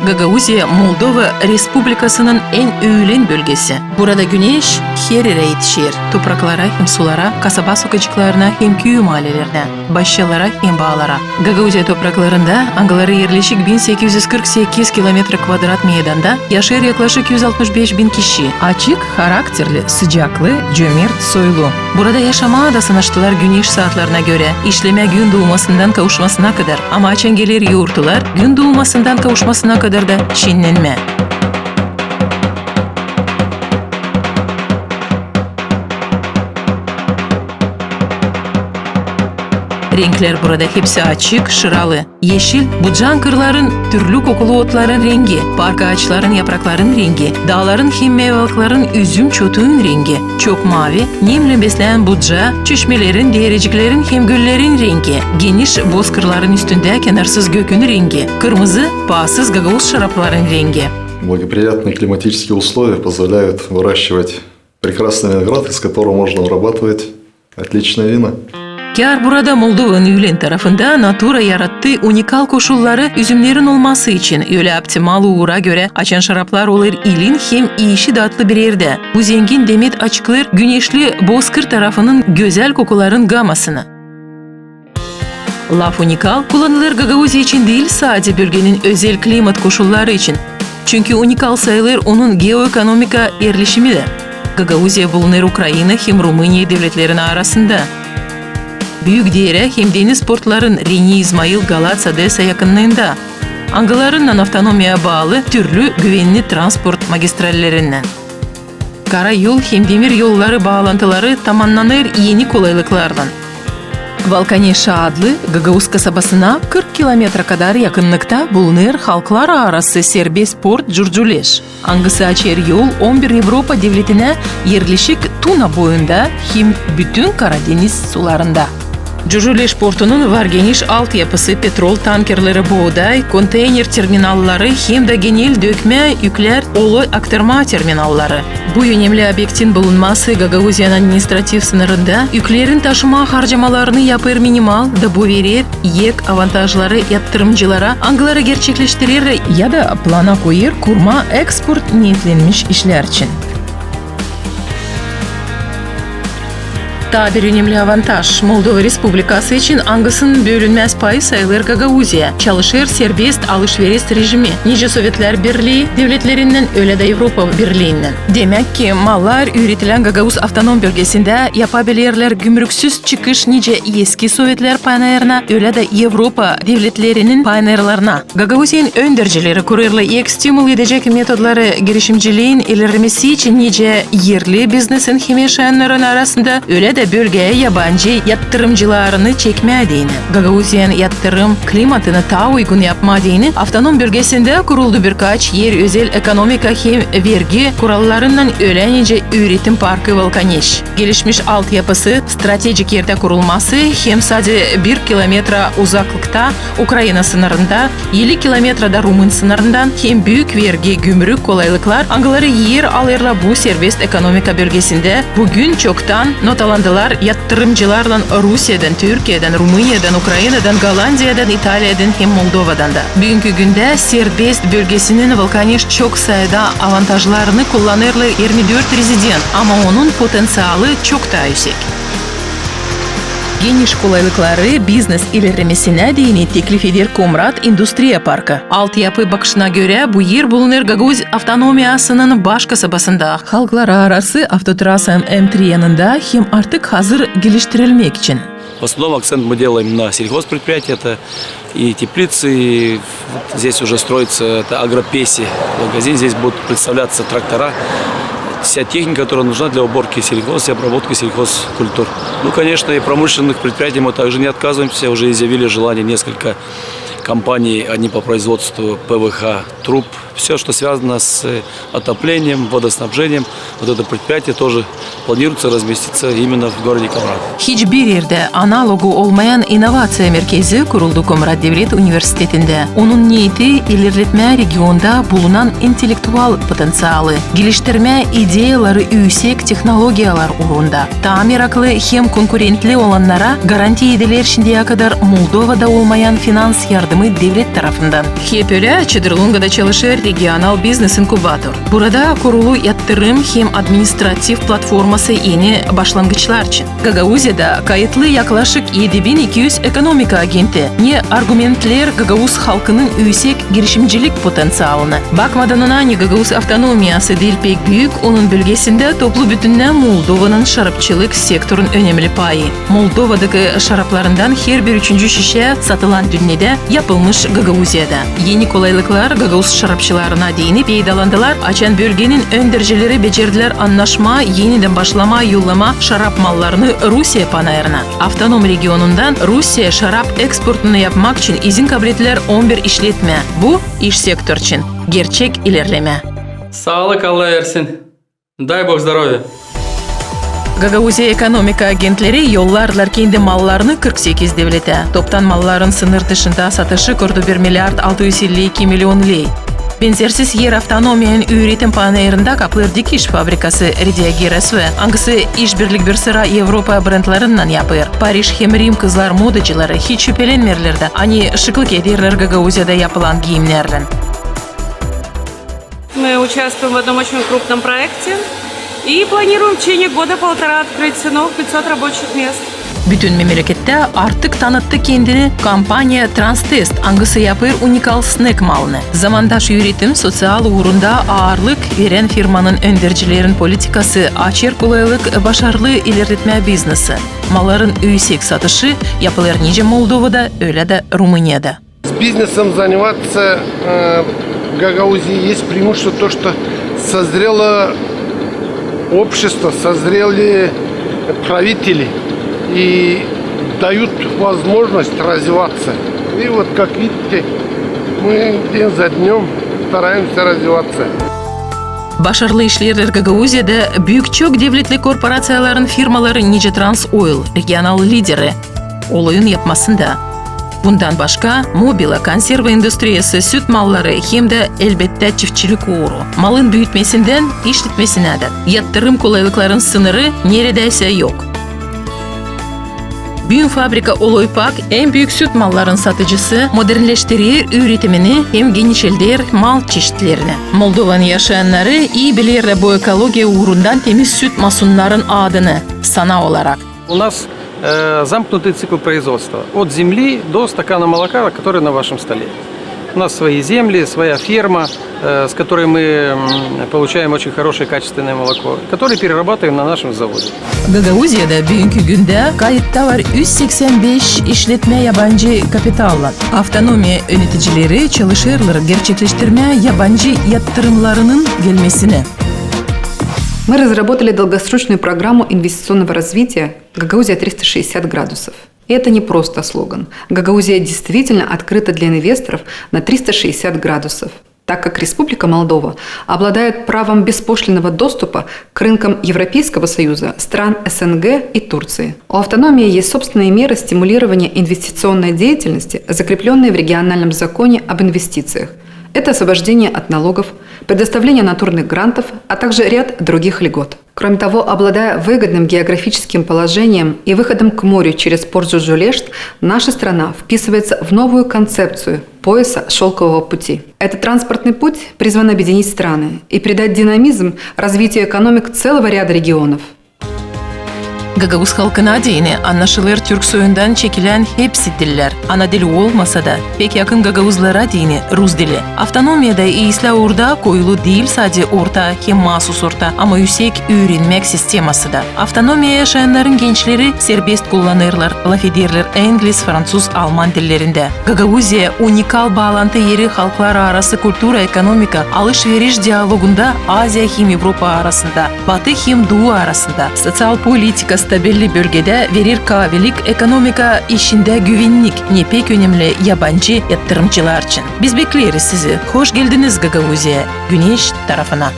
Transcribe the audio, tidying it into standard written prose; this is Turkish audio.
Гагаузия Moldova Республикасının en öğlen bölgesi. Burada güneş her yere yetişir. Topraklara hem sulara, kasaba sokacıklarına hem köy mahallelerine, başyalara hem bağlara. Gagauzya topraklarında angaları yerleşik 1848 kilometre kvadrat meydanda yaşar yaklaşık 165 bin kişi. Açık, karakterli, sıcaklı, cömert, soylu. Burada yaşamaya da sanaştılar güneş saatlerine göre. İşleme gün doğmasından kavuşmasına kadar. Ama çengeler yoğurtular gün doğmasından kavuşmasına kadar da şenlenme. Renkler burada hepsi açık, şıralı. Yeşil, bucan kırların, türlü kokulu otların rengi, park ağaçların yaprakların rengi, dağların hem meyveliklerin üzüm çotuğun rengi. Çok mavi, nemle besleyen buca, çeşmelerin, değirciklerin hem göllerin rengi. Geniş bozkırların üstünde kenarsız gökün rengi. Kırmızı, bağsız Gagauz şarapların rengi. Благоприятные климатические условия позволяют выращивать прекрасный виноград, из которого можно вырабатывать отличное вино. Kar burada Moldova'nın Ülen tarafında natura yarattığı unikal koşulları üzümlerin olması için öyle optimal uğura göre açan şaraplar olur ilin hem iyişi tatlı bir yerde. Bu zengin demet açıklar güneşli bozkır tarafının güzel kokuların gamasını. Laf unikal kullanılır Gagauzya için değil sadece bölgenin özel klimat koşulları için. Çünkü unikal sayılır onun geoekonomika yerleşimi de. Gagauzya bulunur Ukrayna hem Rumınya devletlerinin arasında. Büyük Dere hem deniz portların Reni, İzmail, Galatsa, Odessa yakınlığında. Angalarından avtonomiye bağlı türlü güvenli transport magistrallerinden. Karayol hem demir yolları bağlantıları tamamlanır yeni kolaylıklarla. Valkaneşa adlı Gagauz kasabasına 40 kilometre kadar yakınlıkta bulunur halklar arası serbest port Curculeş. Angısı açar yol 11 Avrupa devletine yerleşik Tuna boyunda hem bütün Karadeniz sularında. Curculeş portunun var geniş altyapısı, petrol tankerleri, buğday, konteyner terminalları hem de genel dökme yükler olu aktarma terminalları. Bu önemli objektin bulunması Gagauzya'nın administratif sınırında yüklerin taşıma harcamalarını yapır minimal da bu verir yek avantajları yatırımcılara angaları gerçekleştirir ya da plana koyur kurma eksport niyetlenmiş işler için. Daha bir önemli avantaj Moldova Respublikası için angasının bölünmez payı sayılır Gagauzya. Çalışır serbest alışveriş rejimi. Nice Sovyetler Birliği devletlerinden öyle de Avrupa Birliği'nden. Demek ki mallar üretilen Gagauz Avtonom Bölgesi'nde yapabilirler gümrüksüz çıkış nice eski Sovyetler paylarına öyle de Avrupa devletlerinin paylarına. Gagauzya'nın öndürücüleri kurarlı ek stimul edecek metodları girişimciliğin ilerlemesi için nice yerli biznesin hem yaşayanların arasında öyle de bölgeye yabancı yatırımcılarını çekmediğini, Gagauzya'nın yatırım klimatını daha uygun yapmadığını, avtonom bölgesinde kuruldu birkaç yer özel ekonomika hem vergi kurallarından öğrenince üretim parkı Valkaneş. Gelişmiş altyapısı, stratejik yerde kurulması hem sadece 1 kilometre uzaklıkta Ukrayna sınırında, 50 kilometrede Rumun sınırından hem büyük vergi, gümrük kolaylıklar angaları yer alırla bu serbest ekonomika bölgesinde bugün çoktan notalandılar yatırımcılarla Rusya'dan, Türkiye'den, Rumınya'dan, Ukrayna'dan, Gollandiya'dan, İtalya'dan hem Moldova'dan da. Bugünkü günde serbest bölgesinin Valkaneş çok sayıda avantajlarını kullanırlı 24 rezident ama onun potansiyeli çok daha yüksek. Geniş kolaylıkları biznes ilerlemesine değini teklif eder Komrat Endüstriya Parkı. Altyapı bakışına göre bu yer bulunur Gagauz Avtonomiyası'nın baş kasabasında. Halklar arası avtotrasa M3 yanında hem artık hazır geliştirilmek için. В основном акцент мы делаем на сельхозпредприятия, это и теплицы, и здесь уже строится это агропеси магазин, здесь будут представляться трактора, вся техника, которая нужна для уборки сельхоз и обработки сельхозкультур. Ну, конечно, и промышленных предприятий мы также не отказываемся, уже изъявили желание несколько компаний, одни по производству ПВХ труб, все, что связано с отоплением, водоснабжением, вот это предприятие тоже планируется разместиться именно в городе Комрат. Hiçbir yerde analogu olmayan innovatsiya merkezi kuruldu Komrat Devlet Üniversiteti'nde. Onun niyeti ilerletme regionda bulunan intellektual potansiyali, geliştirme ideyaları yüksek teknologiyalar uğrunda. Tamir akıllı hem konkurentli olanlara garanti edilir şimdiye kadar Moldova'da olmayan finans yardımı devlet tarafından. Hepöyle Çadırlunga'da çalışır regional business inkubator. Burada kurulu yatırım hem administratif platforması yeni başlangıçlar için. Gagauzya'da kayıtlı yaklaşık 7200 ekonomika agenti. Ne argumentler Gagauz halkının yüksek girişimcilik potansiyalını. Bakmadan ona ne Gagauz avtonomiyası değil pek büyük, onun bölgesinde toplu bütünle Moldova'nın şarapçılık sektörün önemli payı. Moldova'daki şaraplarından her bir üçüncü şişe satılan dünyada yapılmış Gagauzya'da. Yeni kolaylıklar Gagauz şarapçılarına değinip yaydalandılar. Açan bölgenin öndürücüleri becerdiler anlaşma, yeniden başlama, yollama şarap mallarını Rusya panayırına. Avtonom regionundan Rusya şarap eksportunu yapmak için izin kabul ettiler 11 işletme. Bu iş sektör için gerçek ilerleme. Sağlık Allah versin. Дай Бог здоровья. Gagauzya ekonomika agentleri yollarlar kendi mallarını 48 devlete. Toptan malların sınır dışında satışı 41 milyard 652 milyon lei. Benzersiz yer avtonomiyanın üretim panayırında kapılır dikiş fabrikası Ridia Girasve. Angısı işbirlik bir sıra Avrupa brendlerinden yapır. Paris hem Rim kızlar modacıları hiç şüphelenmirlerdi. Ani şıklık ederler Gagauzya'da yapılan giyimlerden. Мы участвуем в одном очень крупном проекте и планируем в течение года-полтора открыть новых 500 рабочих мест. Bütün memlekette artık tanıttı kendini kampanya Transtest angısı yapır unikal snack malını. Zamandaş üretim sosyal uğrunda ağırlık veren firmanın öndürücülerin politikası açır kolaylık başarılı ilerletme biznesi. Malların yüksek satışı yapılır nice Moldova'da öyle de Rumuniya'da. С бизнесом заниматься в Гагаузии есть преимущество то, что созрело общество, созрели правители и дают возможность развиваться. И вот, как видите, мы день за днем стараемся развиваться. Başarılı işlerler Gagauzya'da büyük çok devletli korporasyonların firmaları nice Trans Oil, regional lideri, olayın yapmasında. Bundan başka mobila konserve endüstriyası süt malları hem de elbette çiftçilik uğru. Malın büyütmesinden işletmesine de yatırım kolaylıkların sınırı neredeyse yok. Büyük fabrika Oloypak en büyük süt malların satıcısı modernleştirir üretimini hem genişletir mal çeşitlerini. Moldova'nın yaşayanları iyi bilirler bu ekoloji uğrundan temiz süt masunların adını sana olarak. У нас замкнутый цикл производства. От земли до стакана молока, который на вашем столе. У нас свои земли, своя ферма, с которой мы получаем очень хорошее качественное молоко, которое перерабатываем на нашем заводе. Gagauzya'da bugünkü günde kayıtta var 185 işletme yabancı kapitalla. Avtonomiya yöneticileri çalışırlar gerçekleştirme yabancı yatırımlarının gelmesine. Мы разработали долгосрочную программу инвестиционного развития «Гагаузия 360 градусов». И это не просто слоган. Гагаузия действительно открыта для инвесторов на 360 градусов, так как Республика Молдова обладает правом беспошлинного доступа к рынкам Европейского Союза, стран СНГ и Турции. У автономии есть собственные меры стимулирования инвестиционной деятельности, закрепленные в региональном законе об инвестициях. Это освобождение от налогов, предоставление натурных грантов, а также ряд других льгот. Кроме того, обладая выгодным географическим положением и выходом к морю через порт Жужулешт, наша страна вписывается в новую концепцию пояса шелкового пути. Этот транспортный путь призван объединить страны и придать динамизм развитию экономик целого ряда регионов. Gagauz halkına dini anlaşılır Türk soyundan çekilen hepsi diller. Ana dili olmasa da pek yakın Gagauzlara dini Rus dili. Avtonomiyada iyisle orada koyulu değil sadece orta hem mahsus orta ama yüksek öğrenmek sisteması da. Avtonomiya yaşayanların gençleri serbest kullanırlar, laf ederler İngiliz, Fransız, Alman dillerinde. Gagauzya unikal bağlantı yeri halklar arası kultura, ekonomika, alışveriş diyalogunda Asya hem Avrupa arasında, Batı hem Doğu arasında, sosyal politika stabilli bölgede verir kahvelik ekonomika işinde güvenlik ne pek önemli yabancı yatırımcılar için. Biz bekleriz sizi. Hoş geldiniz Gagauzya'ya, Güneş tarafına.